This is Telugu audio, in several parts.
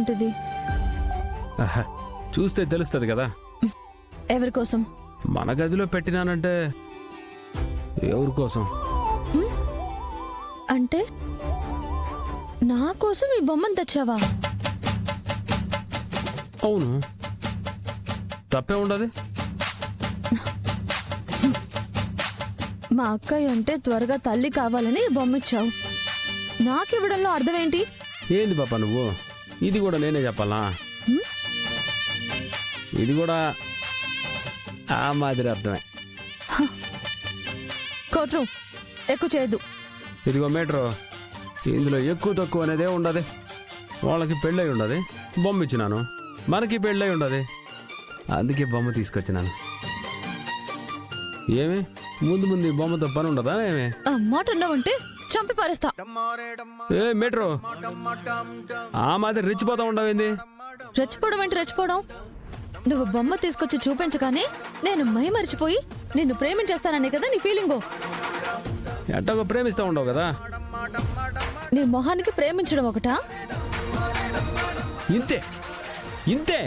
ఏంటిది? ఆహా, చూస్తే తెలుస్తుంది కదా. ఎవరి కోసం? మన గదిలో పెట్టినానంటే ఎవరి కోసం? అంటే నా కోసం ఈ బొమ్మను తెచ్చావా? అవును, తప్పే ఉండదు. మా అక్కయ్య అంటే త్వరగా తల్లి కావాలని ఈ బొమ్మ ఇచ్చావు. నాకివ్వడంలో అర్థం ఏంటి? ఏంది పాప నువ్వు? ఇది కూడా నేనే చెప్పాలా? ఇది కూడా ఆ మాదిరి అర్థమే. కోట్రు ఎక్కువ చేయదు. ఇదిగో మీటరు, ఇందులో ఎక్కువ తక్కువ అనేదే ఉండదు. వాళ్ళకి పెళ్ళై ఉండదు, బొమ్మ ఇచ్చినాను. మనకి పెళ్ళై ఉండదు, అందుకే బొమ్మ తీసుకొచ్చినాను. ఏమి ముందు ముందు ఈ బొమ్మతో పని ఉండదా ఏమి? ఆ మాట అన్నావంటే చంపి పారేస్తా. ఏ మీటరు, ఆ మాదిరి రెచ్చిపోతా ఉండవేంది? రెచ్చిపోవడం ఏంటి రెచ్చిపోవడం? నువ్వు బొమ్మ తీసుకొచ్చి చూపించగానే నేను మై మరిచిపోయి నిన్ను ప్రేమించేస్తాననే కదా నీ ఫీలింగు. ఎట్టగో ప్రేమిస్తా ఉండవు కదా. నీ మొహానికి ప్రేమించడం ఒకటా? ఇంతే ఇంతే,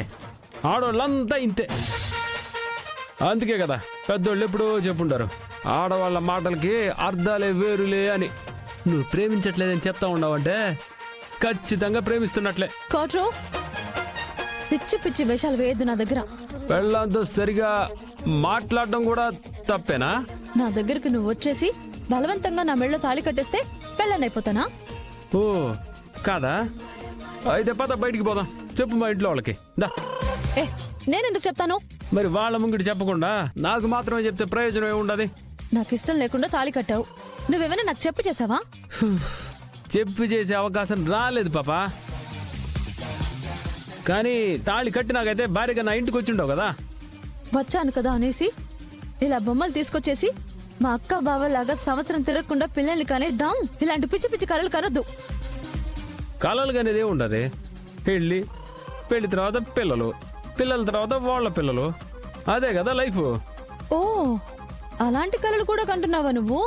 ఆడవాళ్ళంతా ఇంతే. అందుకే కదా పెద్దోళ్ళు ఎప్పుడో చెప్పుంటారు, ఆడవాళ్ళ మాటలకి అర్థాలే వేరులే అని. నువ్వు ప్రేమించట్లేదని చెప్తా ఉండవంటే ఖచ్చితంగా ప్రేమిస్తున్నట్లే. కోట్రు పిచ్చి పిచ్చి వేషాలు వేయద్దు నా దగ్గర. పెళ్ళంతో సరిగా మాట్లాడడం కూడా తప్పేనా? నా దగ్గరికి నువ్వు వచ్చేసి బలవంతంగా నా మెళ్ళో తాళి కట్టేస్తే పెళ్ళనైపోతానా? ఓ కాదా? అయితే పద బయటికి పోదాం, చెప్పు మా ఇంట్లో వాళ్ళకి. దా. ఏ నేనెందుకు చెప్తాను? మరి వాళ్ళ ముంగిటి చెప్పకుండా నాకు మాత్రమే చెప్తే ప్రయోజనం ఏముండదు? నాకు ఇష్టం లేకుండా తాళి కట్టావు. నువ్వేమైనా నాకు చెప్పి చేసావా? చెప్పి చేసే అవకాశం రాలేదు పాపా. కానీ తాళి కట్టినాకైతే భార్యగా నా ఇంటికి వచ్చిండవు కదా. వచ్చాను కదా అనేసి ఇలా బొమ్మలు తీసుకొచ్చేసి మా అక్క బావలాగా సంవత్సరం తిరగకుండా పిల్లల్ని కనేద్దాం. ఇలాంటి పిచ్చి పిచ్చి కలలు కనొద్దు. కలలు కనేదే ఉండదు. పెళ్ళి, పెళ్లి తర్వాత పిల్లలు, పిల్లల తర్వాత వాళ్ళ పిల్లలు, అదే కదా లైఫ్. ఓ అలాంటి కలలు కూడా కంటున్నావా నువ్వు?